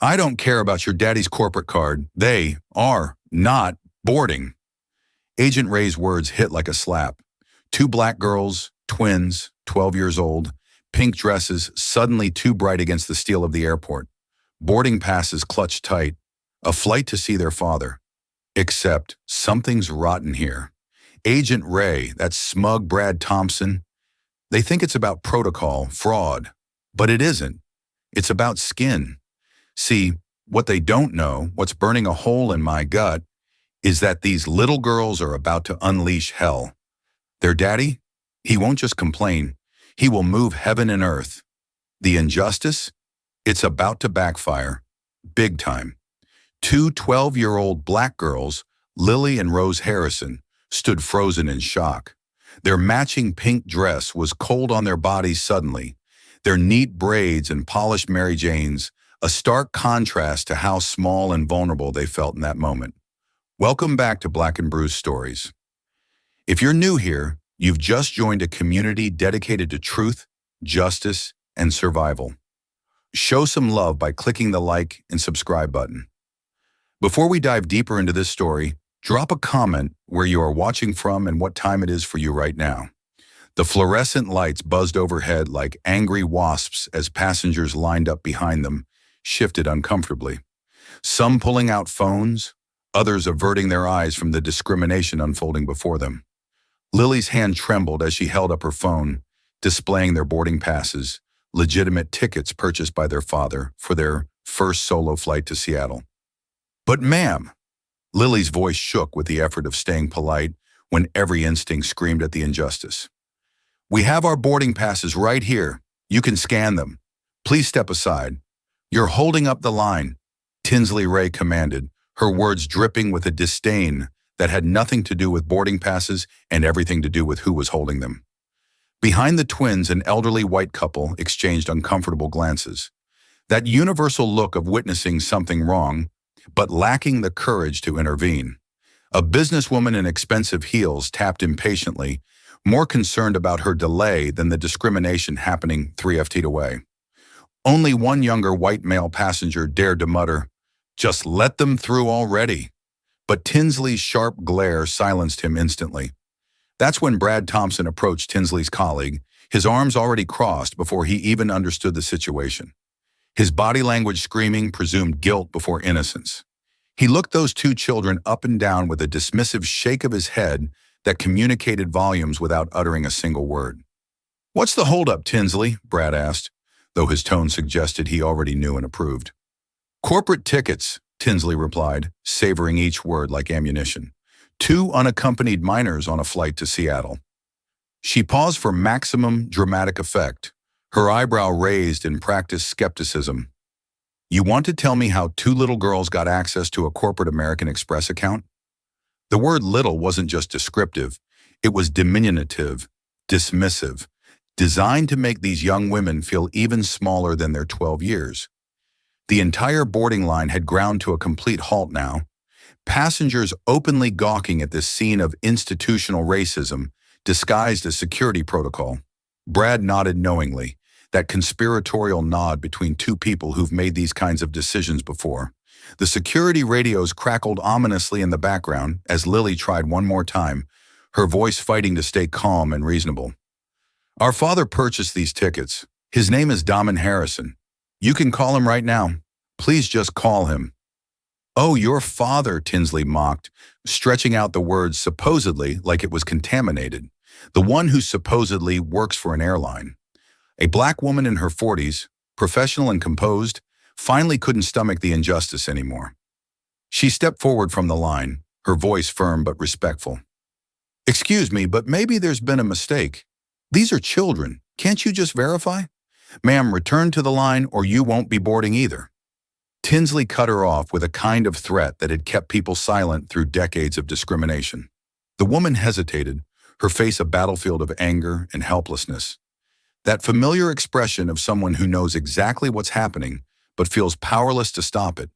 I don't care about your daddy's corporate card. They are not boarding. Agent Ray's words hit like a slap. Two black girls, twins, 12 years old, pink dresses suddenly too bright against the steel of the airport. Boarding passes clutched tight. A flight to see their father. Except something's rotten here. Agent Ray, that smug Brad Thompson, they think it's about protocol, fraud. But it isn't. It's about skin. See, what they don't know, what's burning a hole in my gut, is that these little girls are about to unleash hell. Their daddy? He won't just complain. He will move heaven and earth. The injustice? It's about to backfire. Big time. Two 12-year-old black girls, Lily and Rose Harrison, stood frozen in shock. Their matching pink dress was cold on their bodies suddenly. Their neat braids and polished Mary Janes, a stark contrast to how small and vulnerable they felt in that moment. Welcome back to Black and Bruised Stories. If you're new here, you've just joined a community dedicated to truth, justice, and survival. Show some love by clicking the like and subscribe button. Before we dive deeper into this story, drop a comment where you are watching from and what time it is for you right now. The fluorescent lights buzzed overhead like angry wasps as passengers lined up behind them shifted uncomfortably. Some pulling out phones, others averting their eyes from the discrimination unfolding before them. Lily's hand trembled as she held up her phone, displaying their boarding passes, legitimate tickets purchased by their father for their first solo flight to Seattle. "But ma'am," Lily's voice shook with the effort of staying polite when every instinct screamed at the injustice. "We have our boarding passes right here. You can scan them. Please step aside. You're holding up the line," Tinsley Ray commanded, her words dripping with a disdain that had nothing to do with boarding passes and everything to do with who was holding them. Behind the twins, an elderly white couple exchanged uncomfortable glances. That universal look of witnessing something wrong, but lacking the courage to intervene. A businesswoman in expensive heels tapped impatiently, more concerned about her delay than the discrimination happening 3 feet away. Only one younger white male passenger dared to mutter, "Just let them through already." But Tinsley's sharp glare silenced him instantly. That's when Brad Thompson approached Tinsley's colleague, his arms already crossed before he even understood the situation. His body language screaming presumed guilt before innocence. He looked those two children up and down with a dismissive shake of his head that communicated volumes without uttering a single word. "What's the holdup, Tinsley?" Brad asked, though his tone suggested he already knew and approved. "Corporate tickets," Tinsley replied, savoring each word like ammunition. "Two unaccompanied minors on a flight to Seattle." She paused for maximum dramatic effect, her eyebrow raised in practiced skepticism. "You want to tell me how two little girls got access to a corporate American Express account?" The word little wasn't just descriptive, it was diminutive, dismissive, designed to make these young women feel even smaller than their 12 years. The entire boarding line had ground to a complete halt now, passengers openly gawking at this scene of institutional racism disguised as security protocol. Brad nodded knowingly, that conspiratorial nod between two people who've made these kinds of decisions before. The security radios crackled ominously in the background as Lily tried one more time, her voice fighting to stay calm and reasonable. "Our father purchased these tickets. His name is Damon Harrison. You can call him right now. Please just call him." "Oh, your father," Tinsley mocked, stretching out the words supposedly like it was contaminated. "The one who supposedly works for an airline." A black woman in her 40s, professional and composed, finally couldn't stomach the injustice anymore. She stepped forward from the line, her voice firm but respectful. "Excuse me, but maybe there's been a mistake. These are children. Can't you just verify? Ma'am, return to the line or you won't be boarding either." Tinsley cut her off with a kind of threat that had kept people silent through decades of discrimination. The woman hesitated, her face a battlefield of anger and helplessness. That familiar expression of someone who knows exactly what's happening but feels powerless to stop it.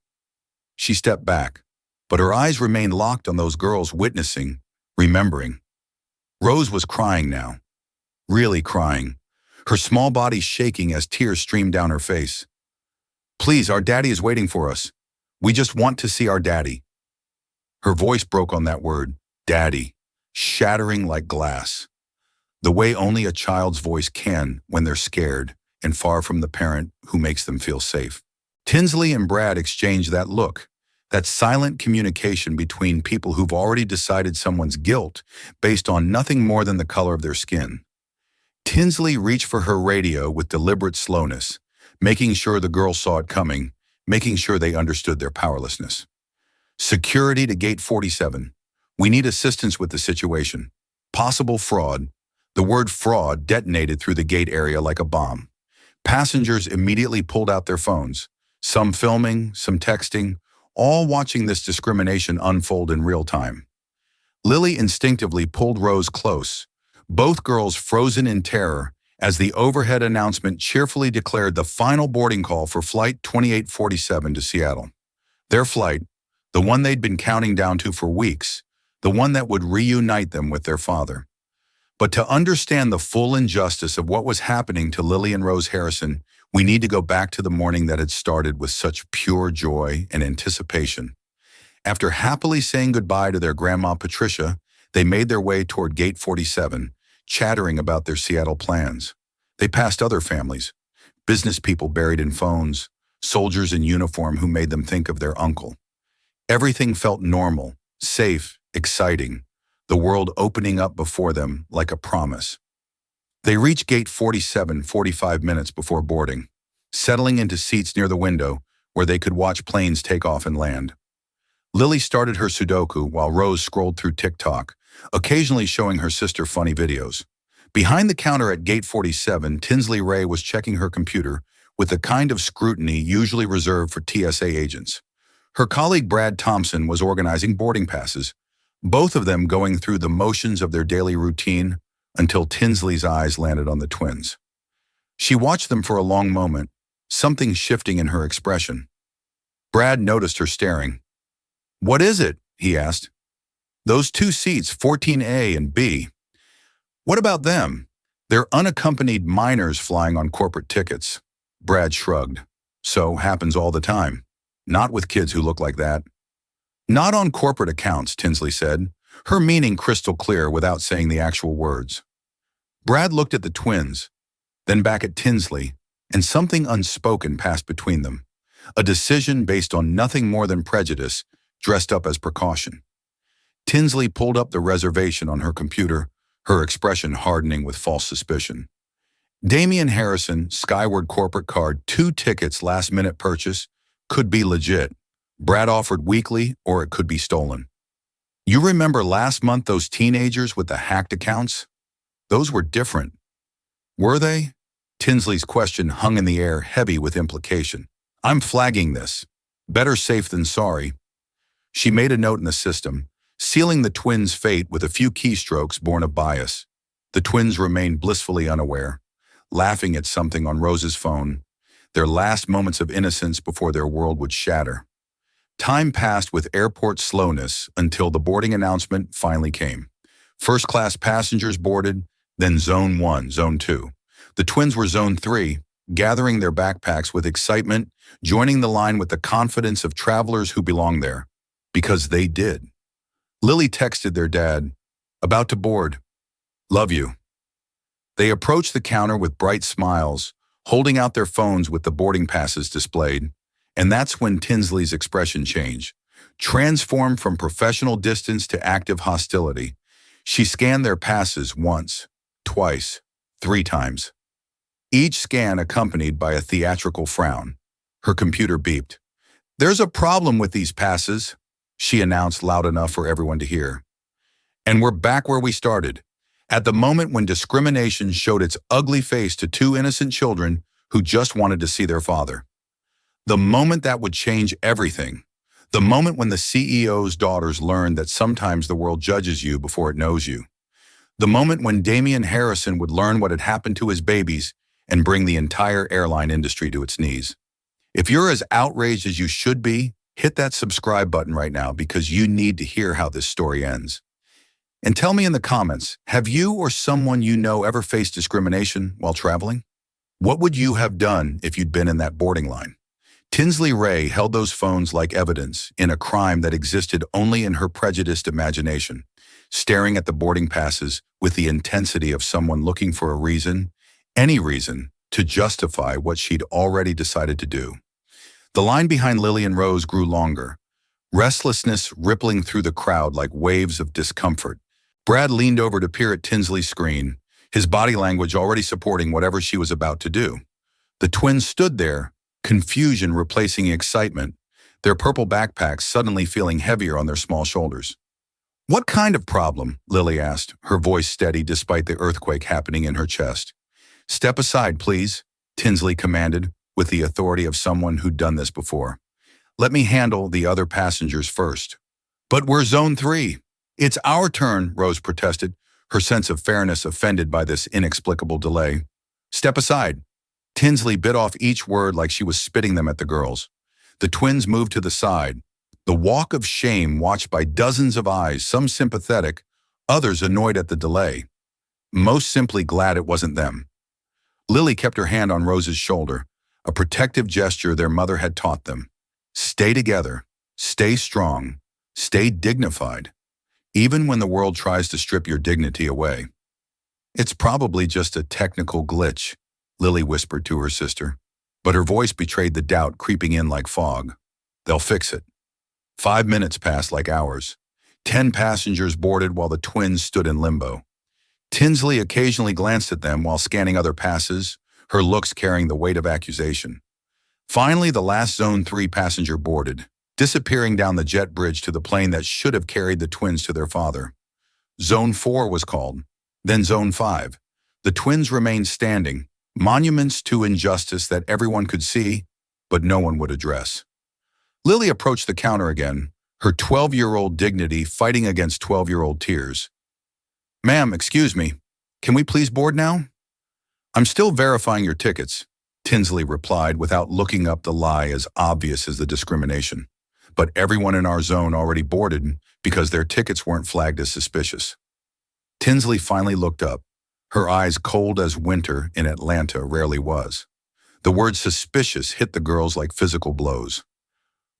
She stepped back, but her eyes remained locked on those girls witnessing, remembering. Rose was crying now, really crying, her small body shaking as tears streamed down her face. Please, our daddy is waiting for us. We just want to see our daddy." Her voice broke on that word, daddy, shattering like glass, the way only a child's voice can when they're scared and far from the parent who makes them feel safe. Tinsley and Brad exchanged that look, that silent communication between people who've already decided someone's guilt based on nothing more than the color of their skin. Tinsley reached for her radio with deliberate slowness, making sure the girls saw it coming, making sure they understood their powerlessness. "Security to Gate 47. We need assistance with the situation. Possible fraud." The word fraud detonated through the gate area like a bomb. Passengers immediately pulled out their phones, some filming, some texting, all watching this discrimination unfold in real time. Lily instinctively pulled Rose close, both girls frozen in terror as the overhead announcement cheerfully declared the final boarding call for Flight 2847 to Seattle. Their flight, the one they'd been counting down to for weeks, the one that would reunite them with their father. But to understand the full injustice of what was happening to Lily and Rose Harrison, we need to go back to the morning that had started with such pure joy and anticipation. After happily saying goodbye to their grandma Patricia, they made their way toward Gate 47, chattering about their Seattle plans. They passed other families, business people buried in phones, soldiers in uniform who made them think of their uncle. Everything felt normal, safe, exciting, the world opening up before them like a promise. They reached Gate 47 45 minutes before boarding, settling into seats near the window where they could watch planes take off and land. Lily started her Sudoku while Rose scrolled through TikTok, occasionally showing her sister funny videos. Behind the counter at Gate 47, Tinsley Ray was checking her computer with the kind of scrutiny usually reserved for TSA agents. Her colleague Brad Thompson was organizing boarding passes, both of them going through the motions of their daily routine until Tinsley's eyes landed on the twins. She watched them for a long moment, something shifting in her expression. Brad noticed her staring. "What is it?" he asked. "Those two seats, 14A and B. What about them? They're unaccompanied minors flying on corporate tickets." Brad shrugged. "So happens all the time. Not with kids who look like that." "Not on corporate accounts," Tinsley said, her meaning crystal clear without saying the actual words. Brad looked at the twins, then back at Tinsley, and something unspoken passed between them, a decision based on nothing more than prejudice, dressed up as precaution. Tinsley pulled up the reservation on her computer, her expression hardening with false suspicion. Damian Harrison, Skyward corporate card, 2 tickets, last-minute purchase, could be legit. Brad offered weekly, or it could be stolen. "You remember last month those teenagers with the hacked accounts? Those were different." "Were they?" Tinsley's question hung in the air, heavy with implication. "I'm flagging this. Better safe than sorry." She made a note in the system, sealing the twins' fate with a few keystrokes born of bias. The twins remained blissfully unaware, laughing at something on Rose's phone, their last moments of innocence before their world would shatter. Time passed with airport slowness until the boarding announcement finally came. First-class passengers boarded, then Zone 1, Zone 2. The twins were Zone 3, gathering their backpacks with excitement, joining the line with the confidence of travelers who belong there. Because they did. Lily texted their dad, "About to board. Love you." They approached the counter with bright smiles, holding out their phones with the boarding passes displayed. And that's when Tinsley's expression changed, transformed from professional distance to active hostility. She scanned their passes once, twice, 3 times. Each scan accompanied by a theatrical frown. Her computer beeped. "There's a problem with these passes," she announced loud enough for everyone to hear. And we're back where we started, at the moment when discrimination showed its ugly face to 2 innocent children who just wanted to see their father. The moment that would change everything. The moment when the CEO's daughters learned that sometimes the world judges you before it knows you. The moment when Damian Harrison would learn what had happened to his babies and bring the entire airline industry to its knees. If you're as outraged as you should be, hit that subscribe button right now because you need to hear how this story ends. And tell me in the comments, have you or someone you know ever faced discrimination while traveling? What would you have done if you'd been in that boarding line? Tinsley Ray held those phones like evidence in a crime that existed only in her prejudiced imagination, staring at the boarding passes with the intensity of someone looking for a reason, any reason, to justify what she'd already decided to do. The line behind Lily and Rose grew longer, restlessness rippling through the crowd like waves of discomfort. Brad leaned over to peer at Tinsley's screen, his body language already supporting whatever she was about to do. The twins stood there, confusion replacing excitement, their purple backpacks suddenly feeling heavier on their small shoulders. "What kind of problem?" Lily asked, her voice steady despite the earthquake happening in her chest. "Step aside, please," Tinsley commanded, with the authority of someone who'd done this before. "Let me handle the other passengers first." "But we're Zone 3. It's our turn," Rose protested, her sense of fairness offended by this inexplicable delay. "Step aside." Tinsley bit off each word like she was spitting them at the girls. The twins moved to the side, the walk of shame watched by dozens of eyes, some sympathetic, others annoyed at the delay, most simply glad it wasn't them. Lily kept her hand on Rose's shoulder, a protective gesture their mother had taught them. Stay together, stay strong, stay dignified, even when the world tries to strip your dignity away. "It's probably just a technical glitch," Lily whispered to her sister, but her voice betrayed the doubt creeping in like fog. "They'll fix it." 5 minutes passed like hours. 10 passengers boarded while the twins stood in limbo. Tinsley occasionally glanced at them while scanning other passes, her looks carrying the weight of accusation. Finally, the last Zone 3 passenger boarded, disappearing down the jet bridge to the plane that should have carried the twins to their father. Zone 4 was called, then Zone 5. The twins remained standing, monuments to injustice that everyone could see, but no one would address. Lily approached the counter again, her 12-year-old dignity fighting against 12-year-old tears. "Ma'am, excuse me, can we please board now?" "I'm still verifying your tickets," Tinsley replied without looking up the lie as obvious as the discrimination. "But everyone in our zone already boarded because their tickets weren't flagged as suspicious." Tinsley finally looked up, her eyes cold as winter in Atlanta rarely was. The word suspicious hit the girls like physical blows.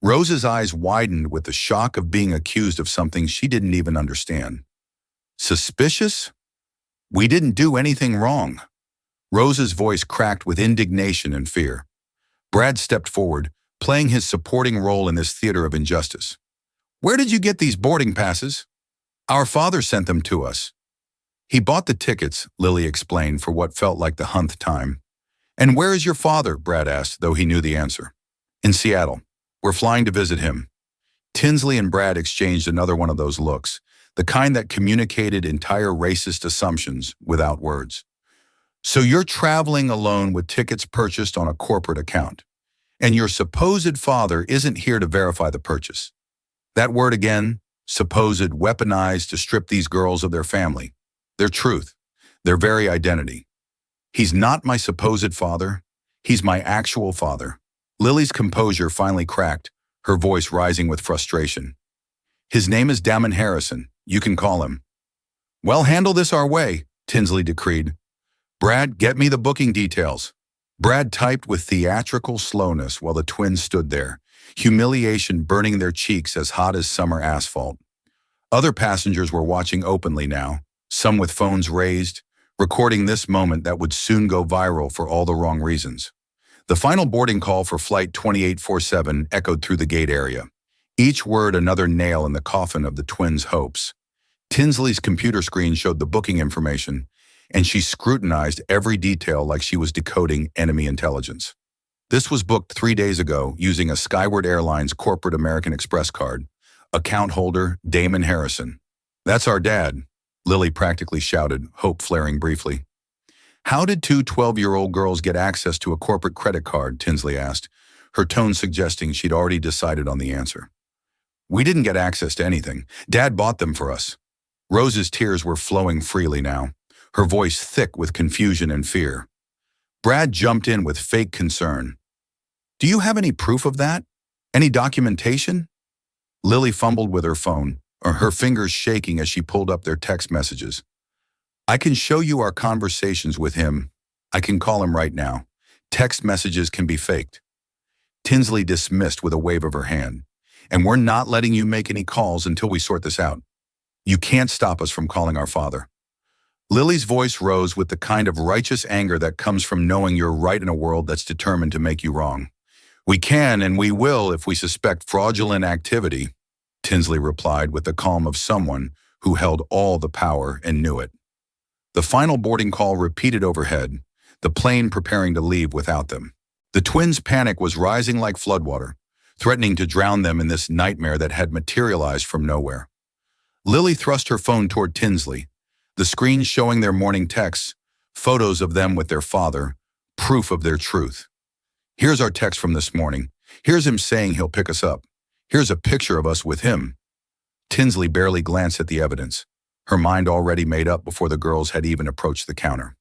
Rose's eyes widened with the shock of being accused of something she didn't even understand. "Suspicious? We didn't do anything wrong." Rose's voice cracked with indignation and fear. Brad stepped forward, playing his supporting role in this theater of injustice. "Where did you get these boarding passes?" "Our father sent them to us." "He bought the tickets," Lily explained for what felt like the 100th time. "And where is your father?" Brad asked, though he knew the answer. "In Seattle. We're flying to visit him." Tinsley and Brad exchanged another one of those looks, the kind that communicated entire racist assumptions without words. "So you're traveling alone with tickets purchased on a corporate account, and your supposed father isn't here to verify the purchase." That word again, supposed, weaponized to strip these girls of their family, their truth, their very identity. "He's not my supposed father. He's my actual father." Lily's composure finally cracked, her voice rising with frustration. "His name is Damon Harrison. You can call him." "Well, handle this our way," Tinsley decreed. "Brad, get me the booking details." Brad typed with theatrical slowness while the twins stood there, humiliation burning their cheeks as hot as summer asphalt. Other passengers were watching openly now, some with phones raised, recording this moment that would soon go viral for all the wrong reasons. The final boarding call for Flight 2847 echoed through the gate area, each word another nail in the coffin of the twins' hopes. Tinsley's computer screen showed the booking information, and she scrutinized every detail like she was decoding enemy intelligence. This was booked 3 days ago using a Skyward Airlines corporate American Express card. Account holder, Damon Harrison. "That's our dad," Lily practically shouted, hope flaring briefly. "How did two 12-year-old girls get access to a corporate credit card?" Tinsley asked, her tone suggesting she'd already decided on the answer. "We didn't get access to anything. Dad bought them for us." Rose's tears were flowing freely now, her voice thick with confusion and fear. Brad jumped in with fake concern. "Do you have any proof of that? Any documentation?" Lily fumbled with her phone, her fingers shaking as she pulled up their text messages. "I can show you our conversations with him. I can call him right now. Text messages can be faked." Tinsley dismissed with a wave of her hand. And we're not letting you make any calls until we sort this out. You can't stop us from calling our father. Lily's voice rose with the kind of righteous anger that comes from knowing you're right in a world that's determined to make you wrong. We can and we will if we suspect fraudulent activity, Tinsley replied with the calm of someone who held all the power and knew it. The final boarding call repeated overhead, the plane preparing to leave without them. The twins' panic was rising like floodwater, threatening to drown them in this nightmare that had materialized from nowhere. Lily thrust her phone toward Tinsley, the screen showing their morning texts, photos of them with their father, proof of their truth. Here's our text from this morning. Here's him saying he'll pick us up. Here's a picture of us with him. Tinsley barely glanced at the evidence, her mind already made up before the girls had even approached the counter.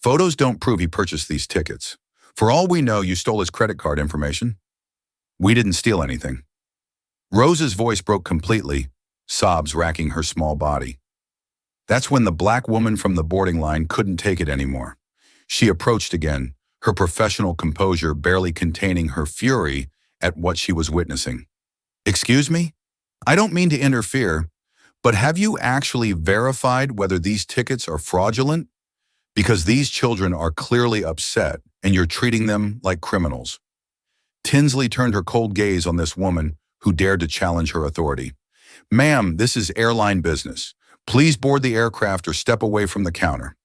Photos don't prove he purchased these tickets. For all we know, you stole his credit card information. We didn't steal anything. Rose's voice broke completely, sobs racking her small body. That's when the black woman from the boarding line couldn't take it anymore. She approached again, her professional composure barely containing her fury at what she was witnessing. Excuse me? I don't mean to interfere, but have you actually verified whether these tickets are fraudulent? Because these children are clearly upset and you're treating them like criminals. Tinsley turned her cold gaze on this woman who dared to challenge her authority. Ma'am, this is airline business. Please board the aircraft or step away from the counter.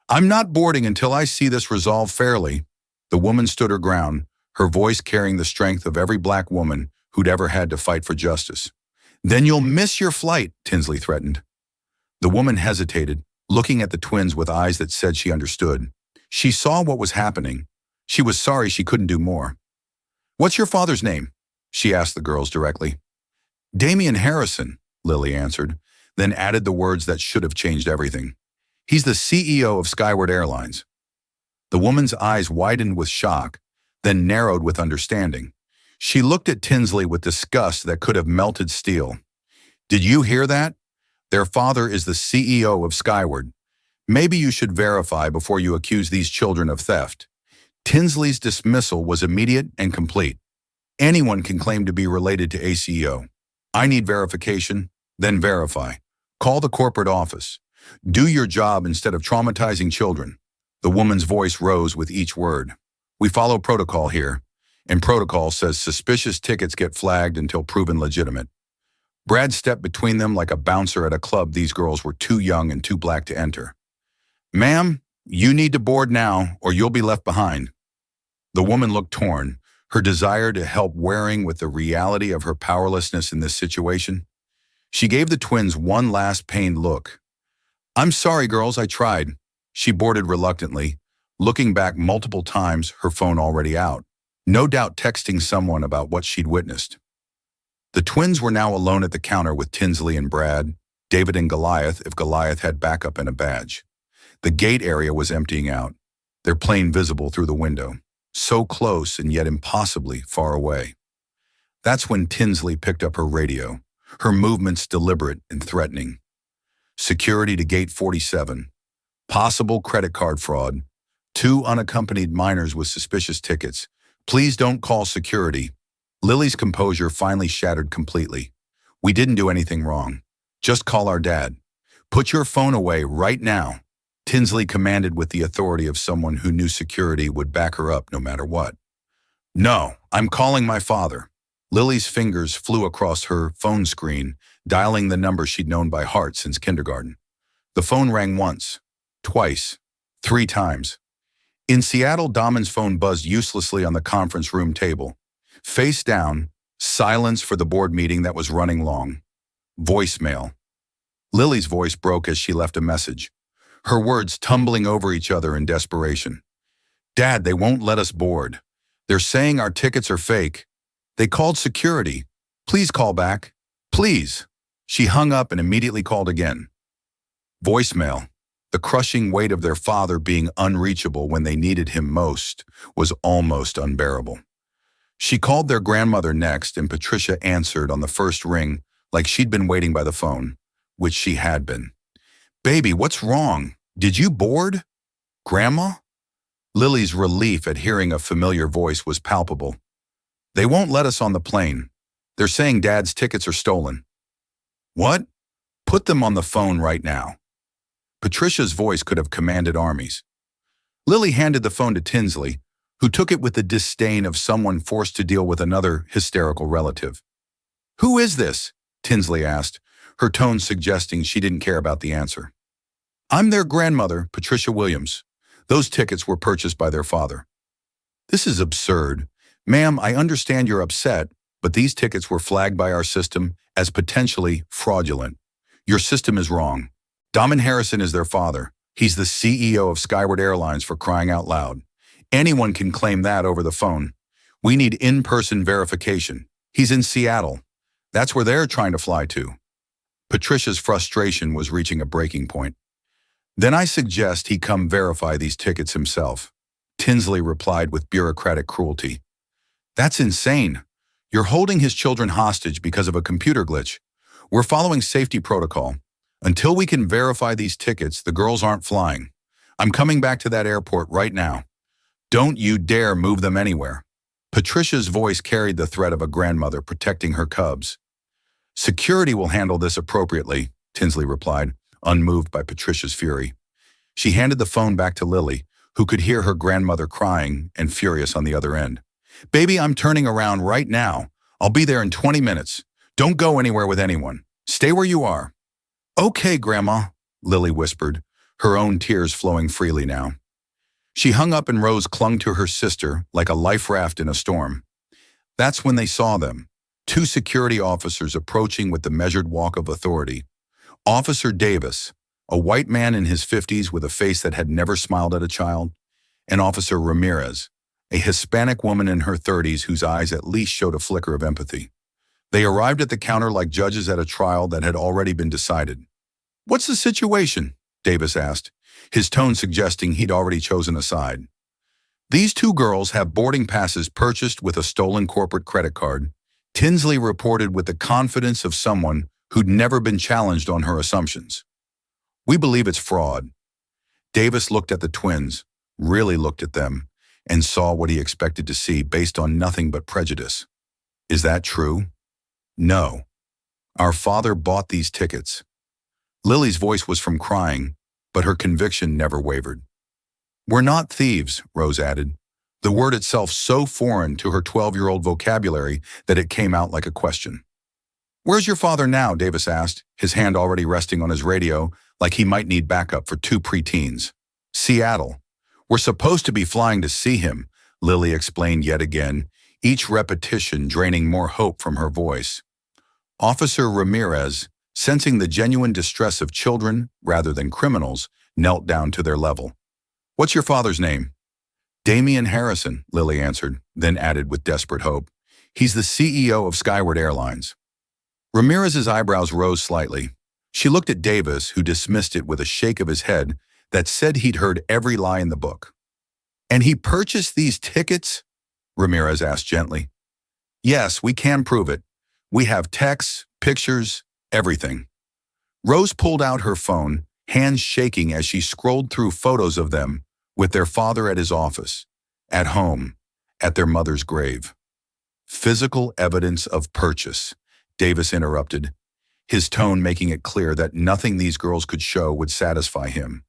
I'm not boarding until I see this resolved fairly. The woman stood her ground, her voice carrying the strength of every black woman who'd ever had to fight for justice. Then you'll miss your flight, Tinsley threatened. The woman hesitated, looking at the twins with eyes that said she understood. She saw what was happening. She was sorry she couldn't do more. What's your father's name? She asked the girls directly. Damian Harrison, Lily answered, then added the words that should have changed everything. He's the CEO of Skyward Airlines. The woman's eyes widened with shock, then narrowed with understanding. She looked at Tinsley with disgust that could have melted steel. Did you hear that? Their father is the CEO of Skyward. Maybe you should verify before you accuse these children of theft. Tinsley's dismissal was immediate and complete. Anyone can claim to be related to ACO. I need verification, then verify. Call the corporate office. Do your job instead of traumatizing children. The woman's voice rose with each word. We follow protocol here, and protocol says suspicious tickets get flagged until proven legitimate. Brad stepped between them like a bouncer at a club these girls were too young and too black to enter. Ma'am, you need to board now or you'll be left behind. The woman looked torn, her desire to help wearing with the reality of her powerlessness in this situation. She gave the twins one last pained look. I'm sorry, girls, I tried. She boarded reluctantly, looking back multiple times, her phone already out, no doubt texting someone about what she'd witnessed. The twins were now alone at the counter with Tinsley and Brad, David and Goliath if Goliath had backup and a badge. The gate area was emptying out, their plane visible through the window, so close and yet impossibly far away. That's when Tinsley picked up her radio, her movements deliberate and threatening. Security to gate 47. Possible credit card fraud. 2 unaccompanied minors with suspicious tickets. Please don't call security. Lily's composure finally shattered completely. We didn't do anything wrong. Just call our dad. Put your phone away right now. Tinsley commanded with the authority of someone who knew security would back her up no matter what. No, I'm calling my father. Lily's fingers flew across her phone screen, dialing the number she'd known by heart since kindergarten. The phone rang once, twice, 3 times. In Seattle, Damon's phone buzzed uselessly on the conference room table. Face down, silence for the board meeting that was running long. Voicemail. Lily's voice broke as she left a message, her words tumbling over each other in desperation. Dad, they won't let us board. They're saying our tickets are fake. They called security. Please call back. Please. She hung up and immediately called again. Voicemail. The crushing weight of their father being unreachable when they needed him most was almost unbearable. She called their grandmother next, and Patricia answered on the first ring like she'd been waiting by the phone, which she had been. Baby, what's wrong? Did you board? Grandma? Lily's relief at hearing a familiar voice was palpable. They won't let us on the plane. They're saying Dad's tickets are stolen. What? Put them on the phone right now. Patricia's voice could have commanded armies. Lily handed the phone to Tinsley, who took it with the disdain of someone forced to deal with another hysterical relative. Who is this? Tinsley asked, her tone suggesting she didn't care about the answer. I'm their grandmother, Patricia Williams. Those tickets were purchased by their father. This is absurd. Ma'am, I understand you're upset, but these tickets were flagged by our system as potentially fraudulent. Your system is wrong. Damon Harrison is their father. He's the CEO of Skyward Airlines, for crying out loud. Anyone can claim that over the phone. We need in-person verification. He's in Seattle. That's where they're trying to fly to. Patricia's frustration was reaching a breaking point. Then I suggest he come verify these tickets himself. Tinsley replied with bureaucratic cruelty. That's insane. You're holding his children hostage because of a computer glitch. We're following safety protocol. Until we can verify these tickets, the girls aren't flying. I'm coming back to that airport right now. Don't you dare move them anywhere. Patricia's voice carried the threat of a grandmother protecting her cubs. Security will handle this appropriately, Tinsley replied, unmoved by Patricia's fury. She handed the phone back to Lily, who could hear her grandmother crying and furious on the other end. Baby, I'm turning around right now. I'll be there in 20 minutes. Don't go anywhere with anyone. Stay where you are. Okay, Grandma, Lily whispered, her own tears flowing freely now. She hung up and Rose clung to her sister like a life raft in a storm. That's when they saw them, two security officers approaching with the measured walk of authority. Officer Davis, a white man in his 50s with a face that had never smiled at a child, and Officer Ramirez, a Hispanic woman in her 30s whose eyes at least showed a flicker of empathy. They arrived at the counter like judges at a trial that had already been decided. What's the situation? Davis asked, his tone suggesting he'd already chosen a side. These two girls have boarding passes purchased with a stolen corporate credit card, Tinsley reported with the confidence of someone who'd never been challenged on her assumptions. We believe it's fraud. Davis looked at the twins, really looked at them, and saw what he expected to see based on nothing but prejudice. Is that true? No. Our father bought these tickets. Lily's voice was from crying, but her conviction never wavered. We're not thieves, Rose added, the word itself so foreign to her 12-year-old vocabulary that it came out like a question. Where's your father now? Davis asked, his hand already resting on his radio like he might need backup for two preteens. Seattle. We're supposed to be flying to see him, Lily explained yet again, each repetition draining more hope from her voice. Officer Ramirez, sensing the genuine distress of children rather than criminals, knelt down to their level. What's your father's name? Damian Harrison, Lily answered, then added with desperate hope. He's the CEO of Skyward Airlines. Ramirez's eyebrows rose slightly. She looked at Davis, who dismissed it with a shake of his head that said he'd heard every lie in the book. And he purchased these tickets? Ramirez asked gently. Yes, we can prove it. We have texts, pictures, everything. Rose pulled out her phone, hands shaking as she scrolled through photos of them with their father at his office, at home, at their mother's grave. Physical evidence of purchase, Davis interrupted, his tone making it clear that nothing these girls could show would satisfy him.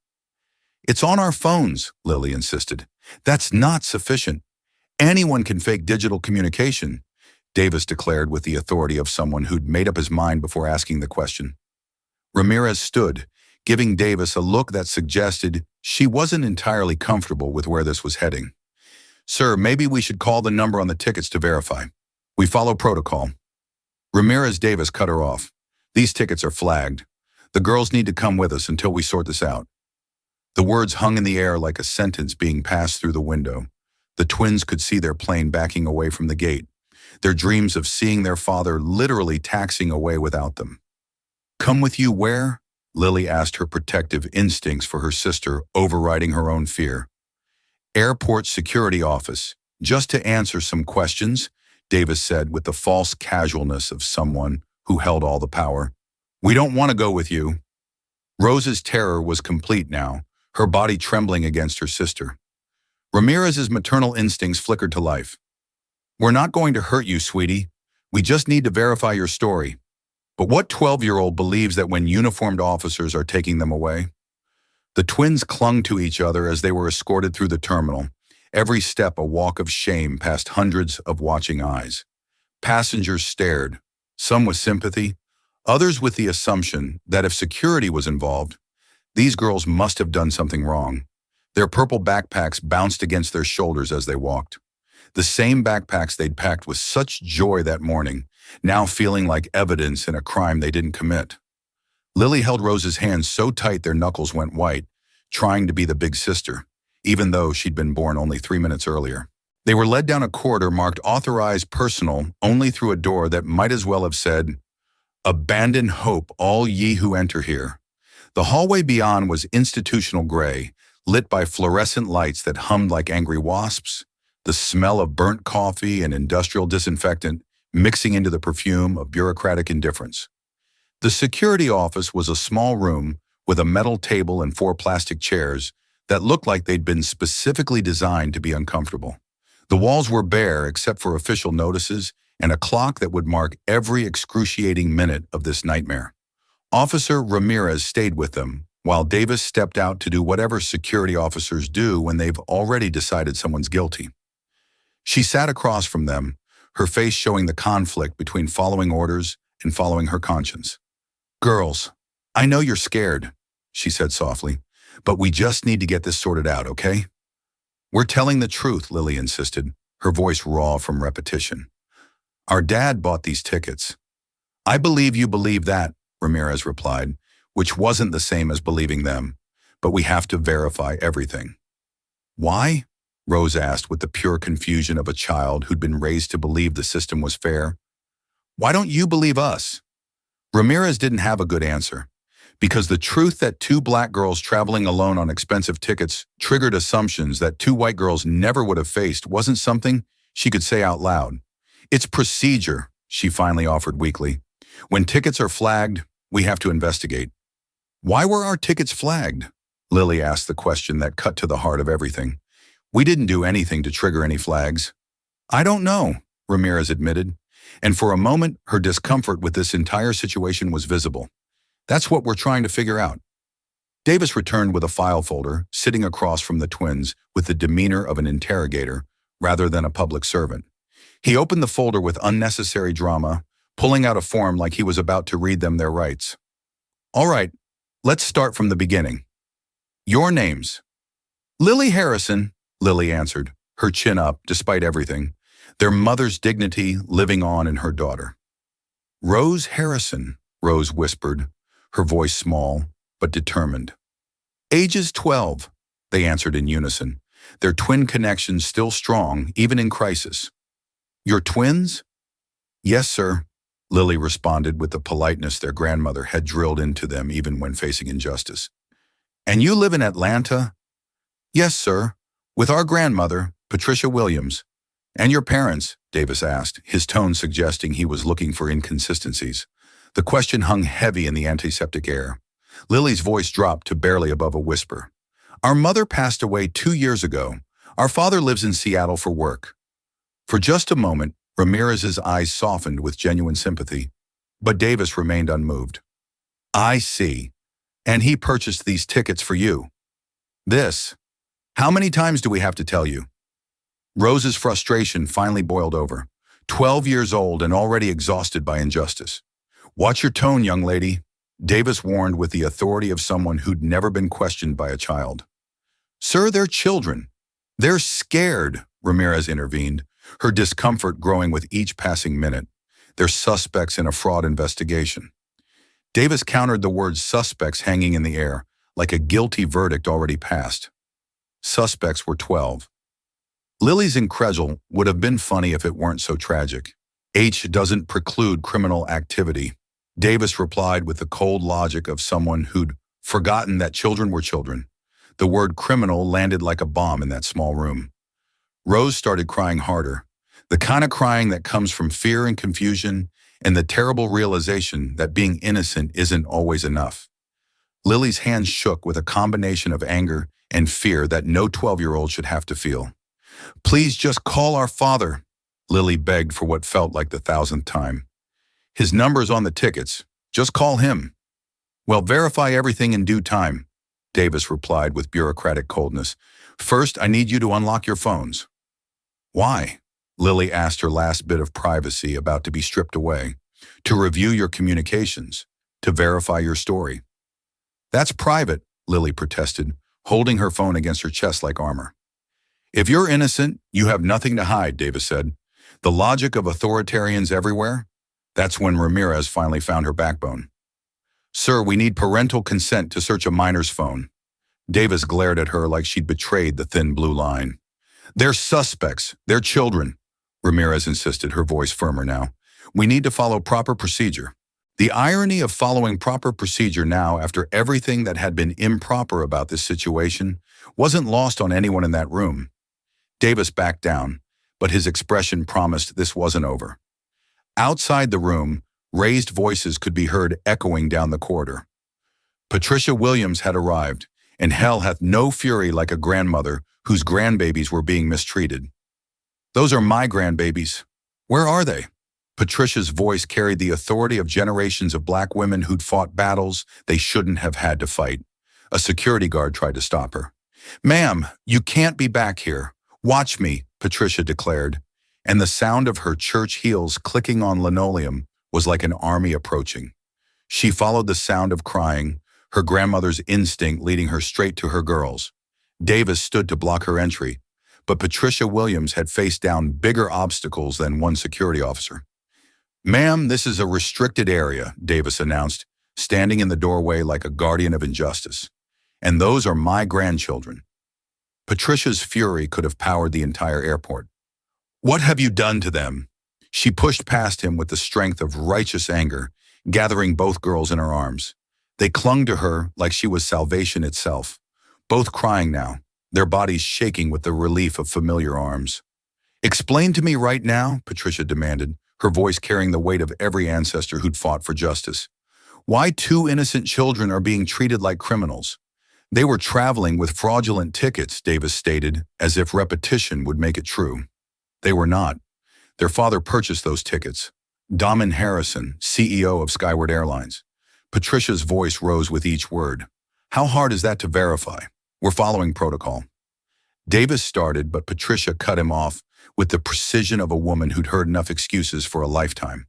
It's on our phones, Lily insisted. That's not sufficient. Anyone can fake digital communication, Davis declared with the authority of someone who'd made up his mind before asking the question. Ramirez stood, giving Davis a look that suggested she wasn't entirely comfortable with where this was heading. Sir, maybe we should call the number on the tickets to verify. We follow protocol. Ramirez Davis cut her off. These tickets are flagged. The girls need to come with us until we sort this out. The words hung in the air like a sentence being passed through the window. The twins could see their plane backing away from the gate, their dreams of seeing their father literally taxiing away without them. Come with you where? Lily asked, her protective instincts for her sister overriding her own fear. Airport security office, just to answer some questions, Davis said with the false casualness of someone who held all the power. We don't want to go with you. Rose's terror was complete now, her body trembling against her sister. Ramirez's maternal instincts flickered to life. We're not going to hurt you, sweetie. We just need to verify your story. But what 12-year-old believes that when uniformed officers are taking them away? The twins clung to each other as they were escorted through the terminal, every step a walk of shame past hundreds of watching eyes. Passengers stared, some with sympathy, others with the assumption that if security was involved, these girls must have done something wrong. Their purple backpacks bounced against their shoulders as they walked. The same backpacks they'd packed with such joy that morning, now feeling like evidence in a crime they didn't commit. Lily held Rose's hand so tight their knuckles went white, trying to be the big sister, even though she'd been born only 3 minutes earlier. They were led down a corridor marked authorized personal only through a door that might as well have said, "Abandon hope, all ye who enter here." The hallway beyond was institutional gray, lit by fluorescent lights that hummed like angry wasps, the smell of burnt coffee and industrial disinfectant mixing into the perfume of bureaucratic indifference. The security office was a small room with a metal table and 4 plastic chairs that looked like they'd been specifically designed to be uncomfortable. The walls were bare except for official notices and a clock that would mark every excruciating minute of this nightmare. Officer Ramirez stayed with them, while Davis stepped out to do whatever security officers do when they've already decided someone's guilty. She sat across from them, her face showing the conflict between following orders and following her conscience. "Girls, I know you're scared," she said softly, "but we just need to get this sorted out, okay?" "We're telling the truth," Lily insisted, her voice raw from repetition. "Our dad bought these tickets." "I believe you believe that," Ramirez replied, which wasn't the same as believing them, "but we have to verify everything." "Why?" Rose asked with the pure confusion of a child who'd been raised to believe the system was fair. "Why don't you believe us?" Ramirez didn't have a good answer, because the truth that 2 black girls traveling alone on expensive tickets triggered assumptions that 2 white girls never would have faced wasn't something she could say out loud. "It's procedure," she finally offered weakly. "When tickets are flagged, we have to investigate." "Why were our tickets flagged?" Lily asked the question that cut to the heart of everything. "We didn't do anything to trigger any flags." "I don't know," Ramirez admitted, and for a moment her discomfort with this entire situation was visible. "That's what we're trying to figure out." Davis returned with a file folder, sitting across from the twins with the demeanor of an interrogator rather than a public servant. He opened the folder with unnecessary drama, pulling out a form like he was about to read them their rights. "All right, let's start from the beginning. Your names." "Lily Harrison," Lily answered, her chin up despite everything, their mother's dignity living on in her daughter. "Rose Harrison," Rose whispered, her voice small but determined. "Ages 12, they answered in unison, their twin connection still strong even in crisis. "You're twins?" "Yes, sir," Lily responded with the politeness their grandmother had drilled into them even when facing injustice. "And you live in Atlanta?" "Yes, sir, with our grandmother, Patricia Williams." "And your parents?" Davis asked, his tone suggesting he was looking for inconsistencies. The question hung heavy in the antiseptic air. Lily's voice dropped to barely above a whisper. "Our mother passed away 2 years ago. Our father lives in Seattle for work." For just a moment, Ramirez's eyes softened with genuine sympathy, but Davis remained unmoved. "I see. And he purchased these tickets for you." "This? How many times do we have to tell you?" Rose's frustration finally boiled over. 12 years old and already exhausted by injustice. "Watch your tone, young lady," Davis warned with the authority of someone who'd never been questioned by a child. "Sir, they're children. They're scared," Ramirez intervened, her discomfort growing with each passing minute. "They're suspects in a fraud investigation." Davis countered the word suspects hanging in the air, like a guilty verdict already passed. Suspects were 12. Lily's incredulity would have been funny if it weren't so tragic. Age doesn't preclude criminal activity, Davis replied with the cold logic of someone who'd forgotten that children were children. The word criminal landed like a bomb in that small room. Rose started crying harder, the kind of crying that comes from fear and confusion and the terrible realization that being innocent isn't always enough. Lily's hands shook with a combination of anger and fear that no 12-year-old should have to feel. "Please just call our father," Lily begged for what felt like the thousandth time. His number's on the tickets. Just call him. Well, verify everything in due time, Davis replied with bureaucratic coldness. First, I need you to unlock your phones. Why? Lily asked, her last bit of privacy about to be stripped away. To review your communications, to verify your story. That's private, Lily protested, holding her phone against her chest like armor. If you're innocent, you have nothing to hide, Davis said. The logic of authoritarians everywhere? That's when Ramirez finally found her backbone. Sir, we need parental consent to search a minor's phone. Davis glared at her like she'd betrayed the thin blue line. They're suspects. They're children, Ramirez insisted, her voice firmer now. We need to follow proper procedure. The irony of following proper procedure now after everything that had been improper about this situation wasn't lost on anyone in that room. Davis backed down, but his expression promised this wasn't over. Outside the room, raised voices could be heard echoing down the corridor. Patricia Williams had arrived, and hell hath no fury like a grandmother whose grandbabies were being mistreated. Those are my grandbabies. Where are they? Patricia's voice carried the authority of generations of black women who'd fought battles they shouldn't have had to fight. A security guard tried to stop her. Ma'am, you can't be back here. Watch me, Patricia declared, and the sound of her church heels clicking on linoleum was like an army approaching. She followed the sound of crying, her grandmother's instinct leading her straight to her girls. Davis stood to block her entry, but Patricia Williams had faced down bigger obstacles than one security officer. Ma'am, this is a restricted area, Davis announced, standing in the doorway like a guardian of injustice. And those are my grandchildren. Patricia's fury could have powered the entire airport. What have you done to them? She pushed past him with the strength of righteous anger, gathering both girls in her arms. They clung to her like she was salvation itself, both crying now, their bodies shaking with the relief of familiar arms. Explain to me right now, Patricia demanded, her voice carrying the weight of every ancestor who'd fought for justice. Why two innocent children are being treated like criminals? They were traveling with fraudulent tickets, Davis stated, as if repetition would make it true. They were not. Their father purchased those tickets. Damon Harrison, CEO of Skyward Airlines. Patricia's voice rose with each word. How hard is that to verify? We're following protocol. Davis started, but Patricia cut him off with the precision of a woman who'd heard enough excuses for a lifetime.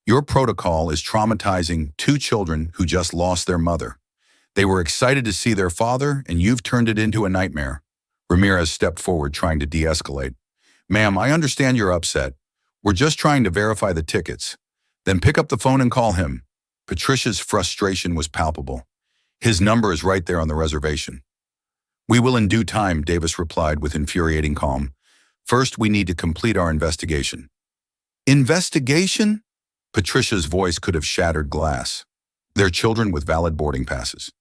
Your protocol is traumatizing two children who just lost their mother. They were excited to see their father, and you've turned it into a nightmare. Ramirez stepped forward, trying to de-escalate. Ma'am, I understand you're upset. We're just trying to verify the tickets. Then pick up the phone and call him. Patricia's frustration was palpable. His number is right there on the reservation. We will in due time, Davis replied with infuriating calm. First, we need to complete our investigation. Investigation? Patricia's voice could have shattered glass. They're children with valid boarding passes.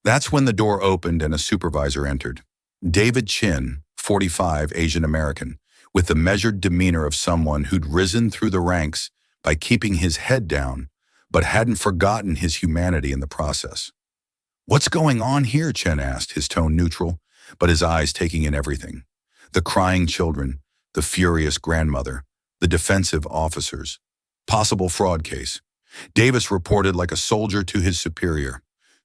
That's when the door opened and a supervisor entered. David Chin, 45, Asian American, with the measured demeanor of someone who'd risen through the ranks by keeping his head down, but hadn't forgotten his humanity in the process. What's going on here? Chen asked, his tone neutral, but his eyes taking in everything. The crying children, the furious grandmother, the defensive officers. Possible fraud case. Davis reported like a soldier to his superior.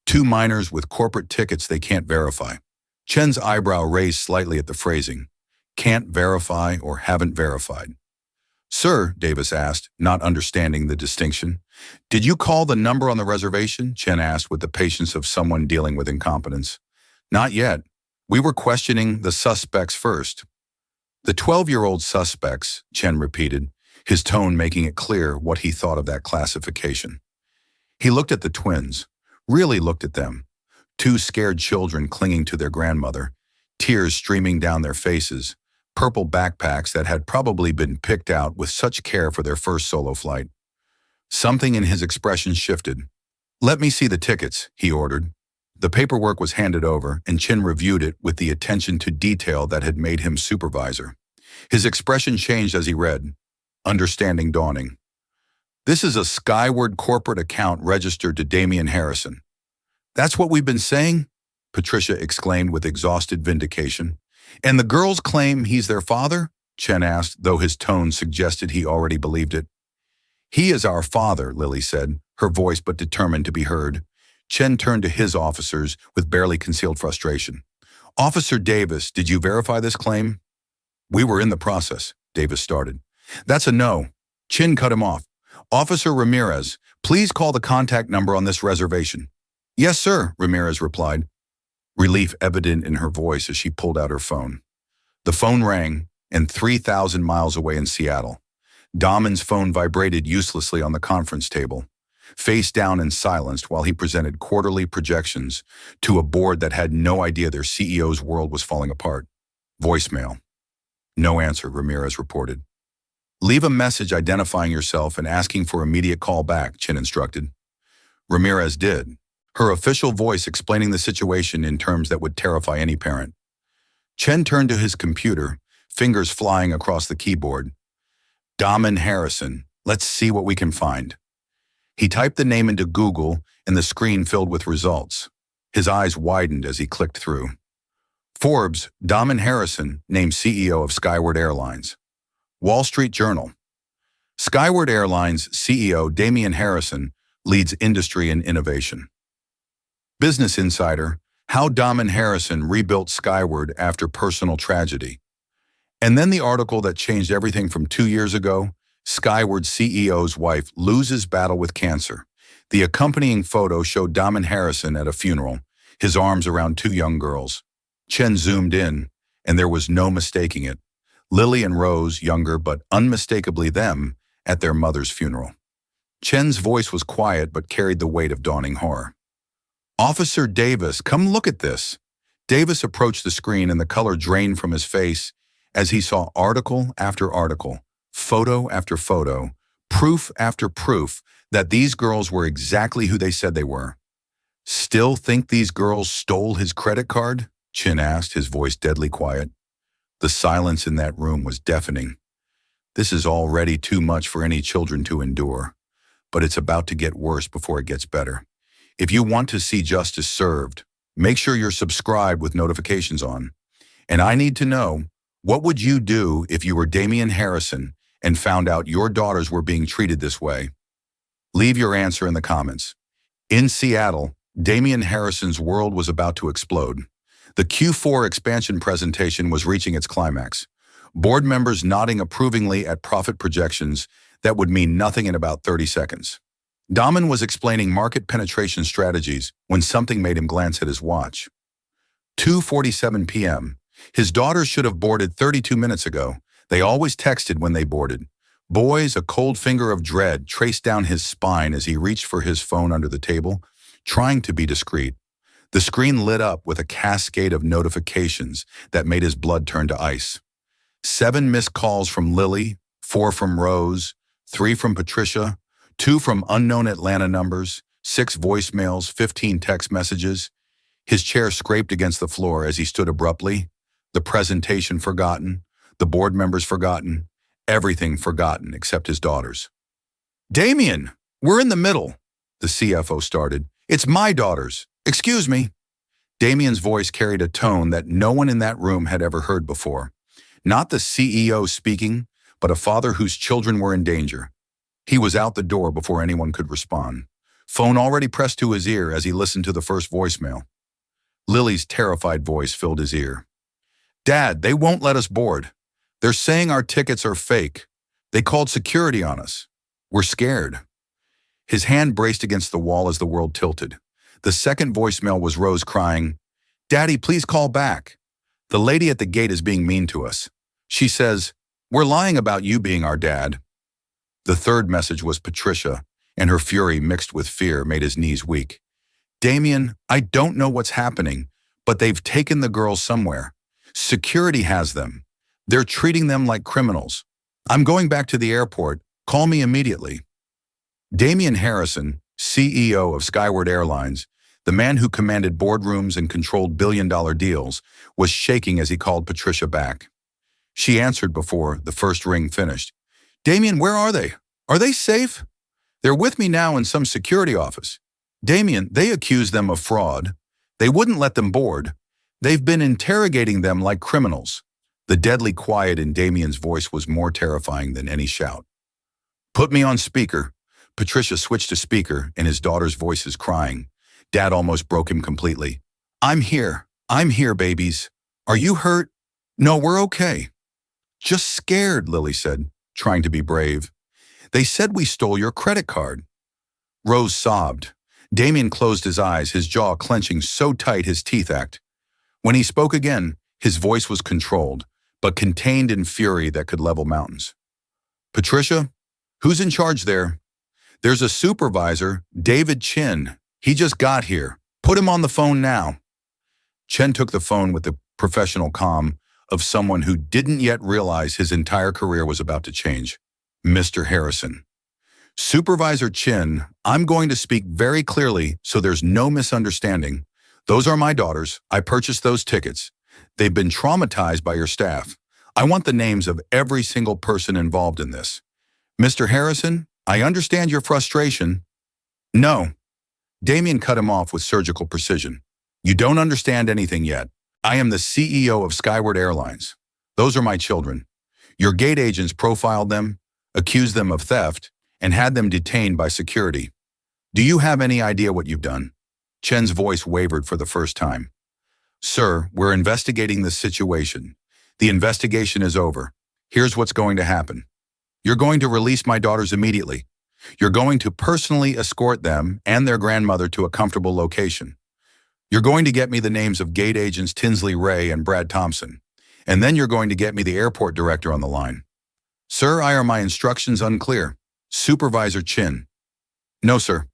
Two minors with corporate tickets they can't verify. Chen's eyebrow raised slightly at the phrasing. Can't verify or haven't verified. Sir, Davis asked, not understanding the distinction. Did you call the number on the reservation? Chen asked with the patience of someone dealing with incompetence. Not yet. We were questioning the suspects first. The 12-year-old suspects, Chen repeated, his tone making it clear what he thought of that classification. He looked at the twins, really looked at them. Two scared children clinging to their grandmother, tears streaming down their faces, purple backpacks that had probably been picked out with such care for their first solo flight. Something in his expression shifted. Let me see the tickets, he ordered. The paperwork was handed over, and Chin reviewed it with the attention to detail that had made him supervisor. His expression changed as he read, understanding dawning. This is a Skyward corporate account registered to Damian Harrison. That's what we've been saying? Patricia exclaimed with exhausted vindication. And the girls claim he's their father? Chen asked, though his tone suggested he already believed it. He is our father, Lily said, her voice but determined to be heard. Chen turned to his officers with barely concealed frustration. Officer Davis, did you verify this claim? We were in the process, Davis started. That's a no. Chen cut him off. Officer Ramirez, please call the contact number on this reservation. Yes, sir, Ramirez replied, relief evident in her voice as she pulled out her phone. The phone rang, and 3,000 miles away in Seattle. Damon's phone vibrated uselessly on the conference table, face down and silenced while he presented quarterly projections to a board that had no idea their CEO's world was falling apart. Voicemail. No answer, Ramirez reported. Leave a message identifying yourself and asking for immediate call back, Chen instructed. Ramirez did, her official voice explaining the situation in terms that would terrify any parent. Chen turned to his computer, fingers flying across the keyboard. Damon Harrison, let's see what we can find. He typed the name into Google and the screen filled with results. His eyes widened as he clicked through. Forbes, Damon Harrison, named CEO of Skyward Airlines. Wall Street Journal. Skyward Airlines CEO Damon Harrison leads industry and innovation. Business Insider, how Damon Harrison rebuilt Skyward after personal tragedy. And then the article that changed everything from 2 years ago, Skyward CEO's wife loses battle with cancer. The accompanying photo showed Damon Harrison at a funeral, his arms around 2 young girls. Chen zoomed in, and there was no mistaking it. Lily and Rose, younger but unmistakably them, at their mother's funeral. Chen's voice was quiet but carried the weight of dawning horror. Officer Davis, come look at this. Davis approached the screen and the color drained from his face as he saw article after article, photo after photo, proof after proof that these girls were exactly who they said they were. Still think these girls stole his credit card? Chen asked, his voice deadly quiet. The silence in that room was deafening. This is already too much for any children to endure, but it's about to get worse before it gets better. If you want to see justice served, make sure you're subscribed with notifications on. And I need to know, what would you do if you were Damon Harrison and found out your daughters were being treated this way? Leave your answer in the comments. In Seattle, Damon Harrison's world was about to explode. The Q4 expansion presentation was reaching its climax. Board members nodding approvingly at profit projections that would mean nothing in about 30 seconds. Damon was explaining market penetration strategies when something made him glance at his watch. 2:47 p.m. His daughters should have boarded 32 minutes ago. They always texted when they boarded. Boys, a cold finger of dread traced down his spine as he reached for his phone under the table, trying to be discreet. The screen lit up with a cascade of notifications that made his blood turn to ice. 7 missed calls from Lily, 4 from Rose, 3 from Patricia, 2 from unknown Atlanta numbers, 6 voicemails, 15 text messages. His chair scraped against the floor as he stood abruptly. The presentation forgotten, the board members forgotten, everything forgotten except his daughters. Damien, we're in the middle, the CFO started. It's my daughters. Excuse me. Damien's voice carried a tone that no one in that room had ever heard before. Not the CEO speaking, but a father whose children were in danger. He was out the door before anyone could respond. Phone already pressed to his ear as he listened to the first voicemail. Lily's terrified voice filled his ear. Dad, they won't let us board. They're saying our tickets are fake. They called security on us. We're scared. His hand braced against the wall as the world tilted. The second voicemail was Rose crying, Daddy, please call back. The lady at the gate is being mean to us. She says, we're lying about you being our dad. The third message was Patricia, and her fury mixed with fear made his knees weak. Damien, I don't know what's happening, but they've taken the girls somewhere. Security has them. They're treating them like criminals. I'm going back to the airport. Call me immediately. Damon Harrison, CEO of Skyward Airlines, the man who commanded boardrooms and controlled billion-dollar deals, was shaking as he called Patricia back. She answered before the first ring finished. Damien, where are they? Are they safe? They're with me now in some security office. Damien, they accuse them of fraud. They wouldn't let them board. They've been interrogating them like criminals. The deadly quiet in Damien's voice was more terrifying than any shout. Put me on speaker. Patricia switched to speaker, and his daughter's voice is crying. Dad almost broke him completely. I'm here. I'm here, babies. Are you hurt? No, we're okay. Just scared, Lily said, trying to be brave. They said we stole your credit card. Rose sobbed. Damien closed his eyes, his jaw clenching so tight his teeth ached. When he spoke again, his voice was controlled, but contained in fury that could level mountains. Patricia, who's in charge there? There's a supervisor, David Chin. He just got here. Put him on the phone now. Chen took the phone with the professional calm of someone who didn't yet realize his entire career was about to change. Mr. Harrison. Supervisor Chin, I'm going to speak very clearly so there's no misunderstanding. Those are my daughters. I purchased those tickets. They've been traumatized by your staff. I want the names of every single person involved in this. Mr. Harrison, I understand your frustration. No. Damien cut him off with surgical precision. You don't understand anything yet. I am the CEO of Skyward Airlines. Those are my children. Your gate agents profiled them, accused them of theft, and had them detained by security. Do you have any idea what you've done? Chen's voice wavered for the first time. Sir, we're investigating this situation. The investigation is over. Here's what's going to happen. You're going to release my daughters immediately. You're going to personally escort them and their grandmother to a comfortable location. You're going to get me the names of gate agents Tinsley Ray and Brad Thompson. And then you're going to get me the airport director on the line. Sir, are my instructions unclear? Supervisor Chin. No, sir.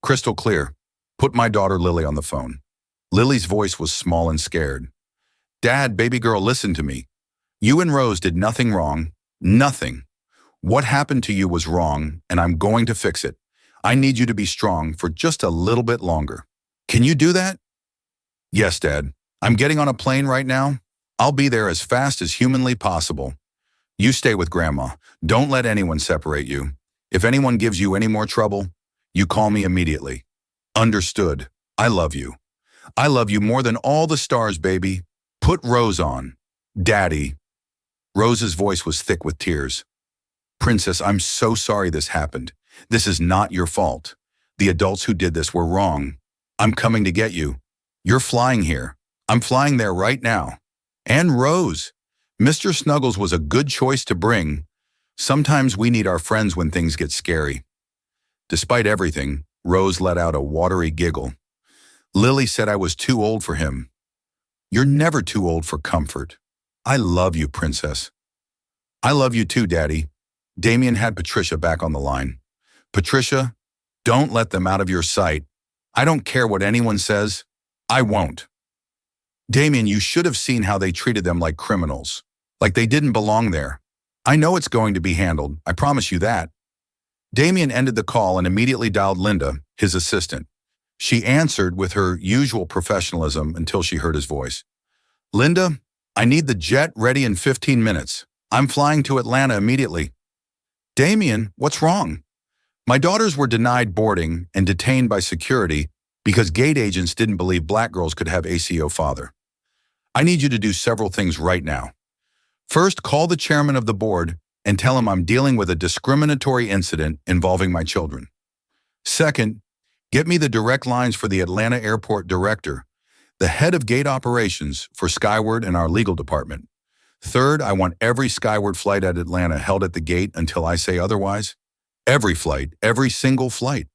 Crystal clear. Put my daughter Lily on the phone. Lily's voice was small and scared. Dad, baby girl, listen to me. You and Rose did nothing wrong. Nothing. What happened to you was wrong, and I'm going to fix it. I need you to be strong for just a little bit longer. Can you do that? Yes, Dad. I'm getting on a plane right now. I'll be there as fast as humanly possible. You stay with Grandma. Don't let anyone separate you. If anyone gives you any more trouble, you call me immediately. Understood. I love you. I love you more than all the stars, baby. Put Rose on. Daddy. Rose's voice was thick with tears. Princess, I'm so sorry this happened. This is not your fault. The adults who did this were wrong. I'm coming to get you. You're flying here. I'm flying there right now. And Rose. Mr. Snuggles was a good choice to bring. Sometimes we need our friends when things get scary. Despite everything, Rose let out a watery giggle. Lily said I was too old for him. You're never too old for comfort. I love you, Princess. I love you too, Daddy. Damien had Patricia back on the line. Patricia, don't let them out of your sight. I don't care what anyone says. I won't. Damien, you should have seen how they treated them like criminals. Like they didn't belong there. I know it's going to be handled. I promise you that. Damien ended the call and immediately dialed Linda, his assistant. She answered with her usual professionalism until she heard his voice. Linda, I need the jet ready in 15 minutes. I'm flying to Atlanta immediately. Damien, what's wrong? My daughters were denied boarding and detained by security because gate agents didn't believe black girls could have ACO father. I need you to do several things right now. First, call the chairman of the board and tell him I'm dealing with a discriminatory incident involving my children. Second, get me the direct lines for the Atlanta airport director, the head of gate operations for Skyward and our legal department. Third, I want every Skyward flight at Atlanta held at the gate until I say otherwise. Every flight, every single flight.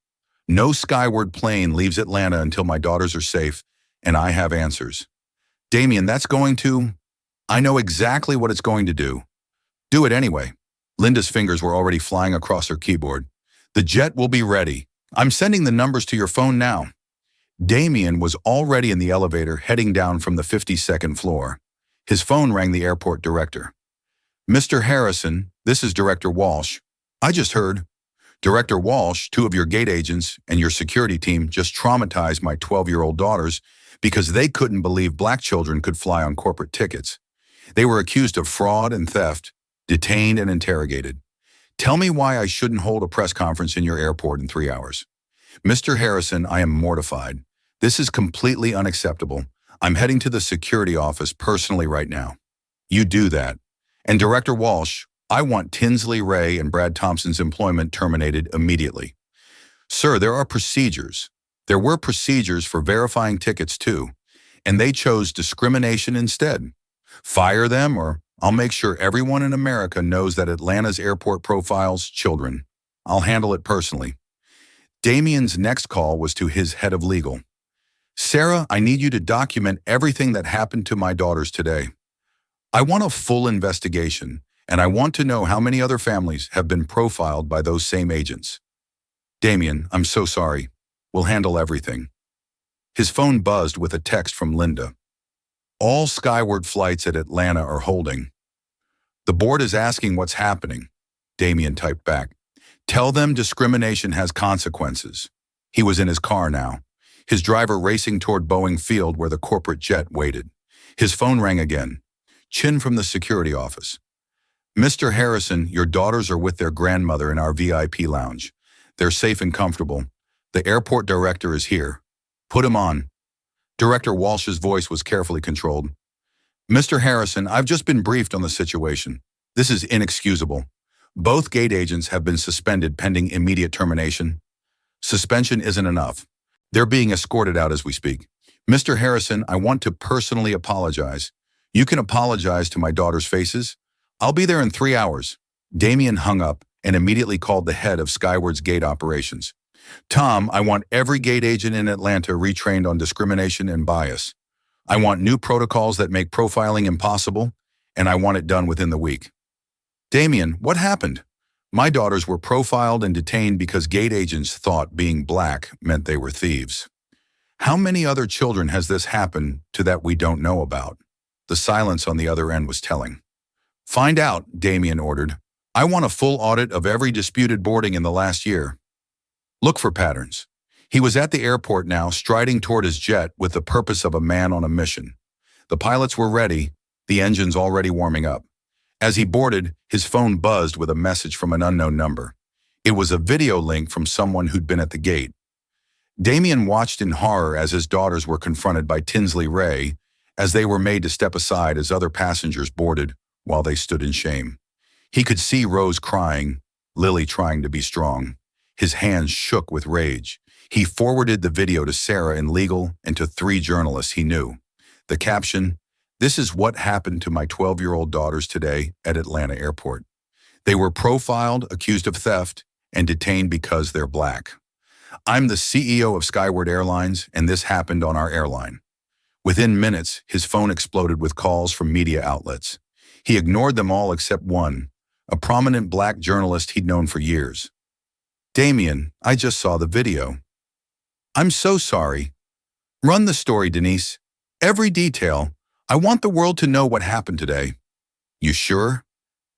No Skyward plane leaves Atlanta until my daughters are safe and I have answers. Damien, that's going to... I know exactly what it's going to do. Do it anyway. Linda's fingers were already flying across her keyboard. The jet will be ready. I'm sending the numbers to your phone now. Damien was already in the elevator heading down from the 52nd floor. His phone rang the airport director. Mr. Harrison, this is Director Walsh. I just heard. Director Walsh, 2 of your gate agents and your security team just traumatized my 12-year-old daughters because they couldn't believe black children could fly on corporate tickets. They were accused of fraud and theft, detained and interrogated. Tell me why I shouldn't hold a press conference in your airport in 3 hours. Mr. Harrison, I am mortified. This is completely unacceptable. I'm heading to the security office personally right now. You do that. And Director Walsh, I want Tinsley Ray and Brad Thompson's employment terminated immediately. Sir, there are procedures. There were procedures for verifying tickets too, and they chose discrimination instead. Fire them, or I'll make sure everyone in America knows that Atlanta's airport profiles children. I'll handle it personally. Damien's next call was to his head of legal. Sarah, I need you to document everything that happened to my daughters today. I want a full investigation, and I want to know how many other families have been profiled by those same agents. Damien, I'm so sorry. We'll handle everything. His phone buzzed with a text from Linda. All Skyward flights at Atlanta are holding. The board is asking what's happening. Damien typed back. Tell them discrimination has consequences. He was in his car now, his driver racing toward Boeing Field where the corporate jet waited. His phone rang again. Chin from the security office. Mr. Harrison, your daughters are with their grandmother in our VIP lounge. They're safe and comfortable. The airport director is here. Put him on. Director Walsh's voice was carefully controlled. Mr. Harrison, I've just been briefed on the situation. This is inexcusable. Both gate agents have been suspended pending immediate termination. Suspension isn't enough. They're being escorted out as we speak. Mr. Harrison, I want to personally apologize. You can apologize to my daughter's faces. I'll be there in 3 hours. Damien hung up and immediately called the head of Skyward's gate operations. Tom, I want every gate agent in Atlanta retrained on discrimination and bias. I want new protocols that make profiling impossible, and I want it done within the week. Damien, what happened? My daughters were profiled and detained because gate agents thought being black meant they were thieves. How many other children has this happened to that we don't know about? The silence on the other end was telling. Find out, Damien ordered. I want a full audit of every disputed boarding in the last year. Look for patterns. He was at the airport now, striding toward his jet with the purpose of a man on a mission. The pilots were ready, the engines already warming up. As he boarded, his phone buzzed with a message from an unknown number. It was a video link from someone who'd been at the gate. Damien watched in horror as his daughters were confronted by Tinsley Ray, as they were made to step aside as other passengers boarded while they stood in shame. He could see Rose crying, Lily trying to be strong. His hands shook with rage. He forwarded the video to Sarah in legal and to 3 journalists he knew. The caption, "This is what happened to my 12-year-old daughters today at Atlanta Airport. They were profiled, accused of theft, and detained because they're black. I'm the CEO of Skyward Airlines, and this happened on our airline." Within minutes, his phone exploded with calls from media outlets. He ignored them all except one, a prominent black journalist he'd known for years. Damien, I just saw the video. I'm so sorry. Run the story, Denise. Every detail. I want the world to know what happened today. You sure?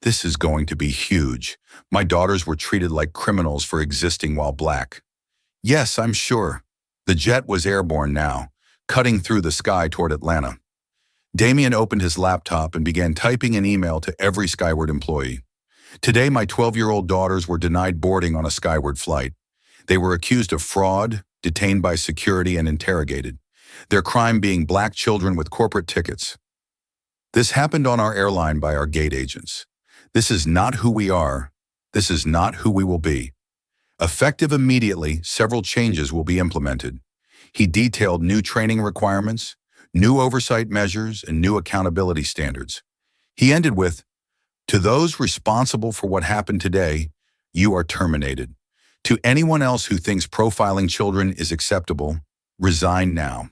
This is going to be huge. My daughters were treated like criminals for existing while black. Yes, I'm sure. The jet was airborne now, cutting through the sky toward Atlanta. Damien opened his laptop and began typing an email to every Skyward employee. Today, my 12-year-old daughters were denied boarding on a Skyward flight. They were accused of fraud, detained by security, and interrogated. Their crime being black children with corporate tickets. This happened on our airline by our gate agents. This is not who we are. This is not who we will be. Effective immediately, several changes will be implemented. He detailed new training requirements, new oversight measures, and new accountability standards. He ended with, to those responsible for what happened today, you are terminated. To anyone else who thinks profiling children is acceptable, resign now.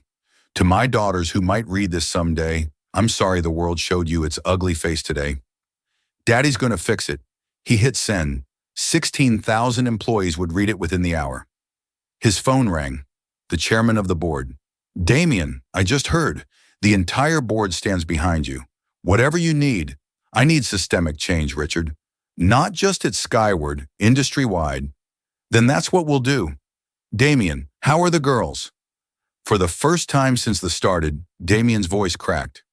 To my daughters who might read this someday, I'm sorry the world showed you its ugly face today. Daddy's gonna fix it. He hit send. 16,000 employees would read it within the hour. His phone rang. The chairman of the board. Damien, I just heard. The entire board stands behind you. Whatever you need. I need systemic change, Richard. Not just at Skyward, industry-wide. Then that's what we'll do. Damien, how are the girls? For the first time since the started, Damien's voice cracked.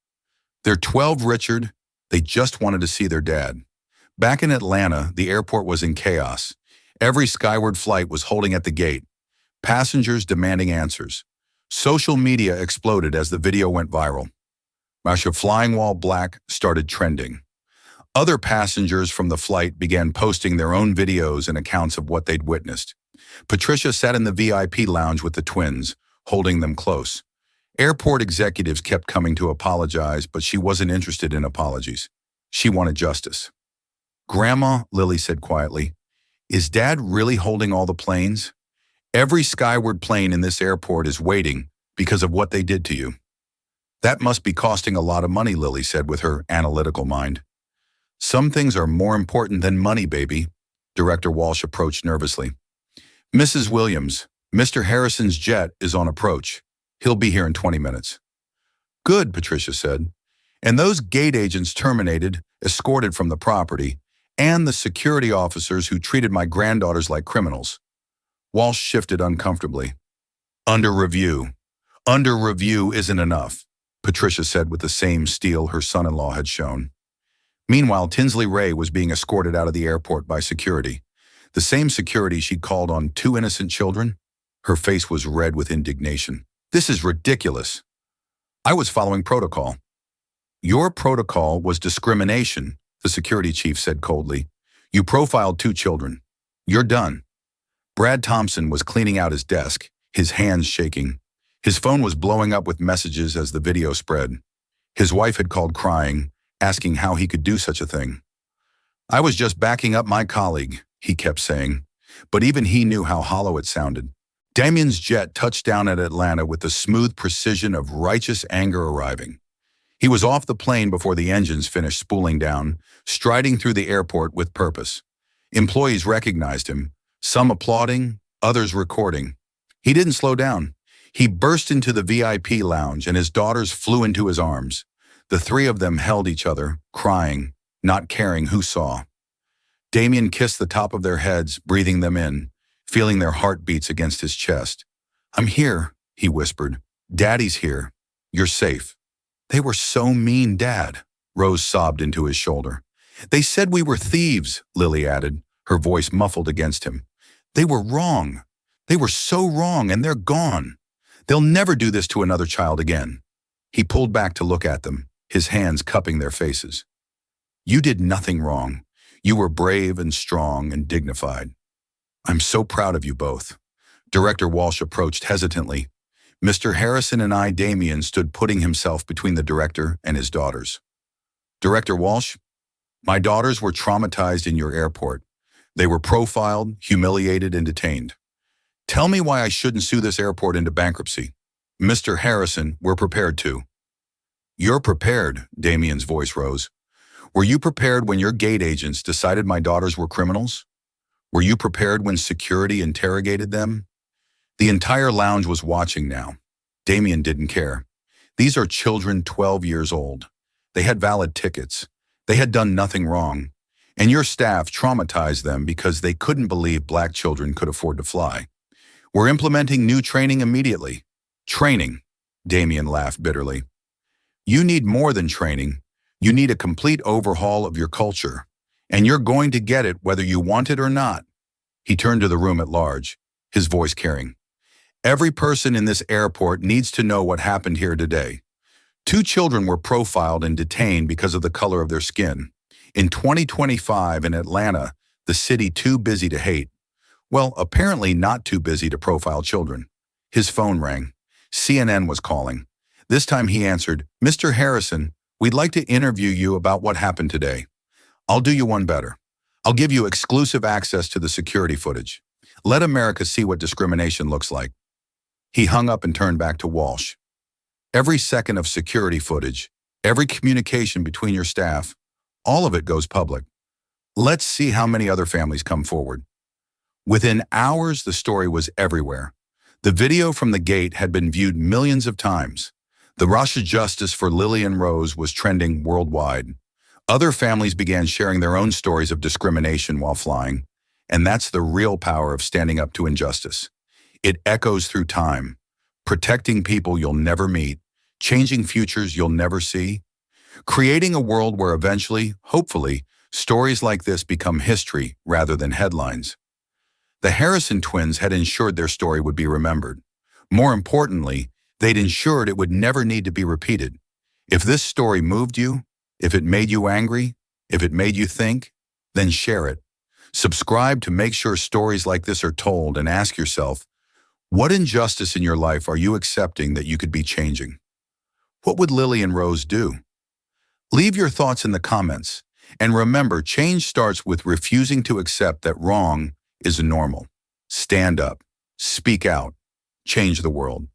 They're 12, Richard. They just wanted to see their dad. Back in Atlanta, the airport was in chaos. Every Skyward flight was holding at the gate. Passengers demanding answers. Social media exploded as the video went viral. Masha flying while black started trending. Other passengers from the flight began posting their own videos and accounts of what they'd witnessed. Patricia sat in the VIP lounge with the twins, holding them close. Airport executives kept coming to apologize, but she wasn't interested in apologies. She wanted justice. "Grandma," Lily said quietly, "is Dad really holding all the planes? Every skyward plane in this airport is waiting because of what they did to you." "That must be costing a lot of money," Lily said with her analytical mind. "Some things are more important than money, baby." Director Walsh approached nervously. "Mrs. Williams, Mr. Harrison's jet is on approach. He'll be here in 20 minutes. "Good," Patricia said. "And those gate agents terminated, escorted from the property, and the security officers who treated my granddaughters like criminals." Walsh shifted uncomfortably. "Under review. Under review isn't enough," Patricia said with the same steel her son-in-law had shown. Meanwhile, Tinsley Ray was being escorted out of the airport by security. The same security she'd called on 2 innocent children. Her face was red with indignation. "This is ridiculous. I was following protocol." "Your protocol was discrimination," the security chief said coldly. "You profiled 2 children. You're done." Brad Thompson was cleaning out his desk, his hands shaking. His phone was blowing up with messages as the video spread. His wife had called crying, asking how he could do such a thing. "I was just backing up my colleague," he kept saying, but even he knew how hollow it sounded. Damien's jet touched down at Atlanta with the smooth precision of righteous anger arriving. He was off the plane before the engines finished spooling down, striding through the airport with purpose. Employees recognized him, some applauding, others recording. He didn't slow down. He burst into the VIP lounge and his daughters flew into his arms. The 3 of them held each other, crying, not caring who saw. Damien kissed the top of their heads, breathing them in, feeling their heartbeats against his chest. "I'm here," he whispered. "Daddy's here. You're safe." "They were so mean, Dad," Rose sobbed into his shoulder. "They said we were thieves," Lily added, her voice muffled against him. "They were wrong. They were so wrong, and they're gone. They'll never do this to another child again." He pulled back to look at them, his hands cupping their faces. "You did nothing wrong. You were brave and strong and dignified. I'm so proud of you both." Director Walsh approached hesitantly. Mr. Harrison and I, Damien, stood putting himself between the director and his daughters. "Director Walsh, my daughters were traumatized in your airport. They were profiled, humiliated, and detained. Tell me why I shouldn't sue this airport into bankruptcy." "Mr. Harrison, we're prepared to." "You're prepared," Damien's voice rose. "Were you prepared when your gate agents decided my daughters were criminals? Were you prepared when security interrogated them?" The entire lounge was watching now. Damien didn't care. These are children 12 years old. They had valid tickets. They had done nothing wrong. And your staff traumatized them because they couldn't believe black children could afford to fly. "We're implementing new training immediately." "Training," Damien laughed bitterly. "You need more than training. You need a complete overhaul of your culture. And you're going to get it whether you want it or not." He turned to the room at large, his voice carrying. "Every person in this airport needs to know what happened here today. 2 children were profiled and detained because of the color of their skin. In 2025 in Atlanta, the city too busy to hate. Well, apparently not too busy to profile children." His phone rang. CNN was calling. This time he answered, "Mr. Harrison, we'd like to interview you about what happened today. I'll do you one better. I'll give you exclusive access to the security footage. Let America see what discrimination looks like." He hung up and turned back to Walsh. "Every second of security footage, every communication between your staff, all of it goes public. Let's see how many other families come forward." Within hours, the story was everywhere. The video from the gate had been viewed millions of times. The rush of justice for Lily and Rose was trending worldwide. Other families began sharing their own stories of discrimination while flying, and that's the real power of standing up to injustice. It echoes through time, protecting people you'll never meet, changing futures you'll never see, creating a world where eventually, hopefully, stories like this become history rather than headlines. The Harrison twins had ensured their story would be remembered. More importantly, they'd ensured it would never need to be repeated. If this story moved you, if it made you angry, if it made you think, then share it. Subscribe to make sure stories like this are told, and ask yourself, what injustice in your life are you accepting that you could be changing? What would Lily and Rose do? Leave your thoughts in the comments. And remember, change starts with refusing to accept that wrong is normal. Stand up, speak out, change the world.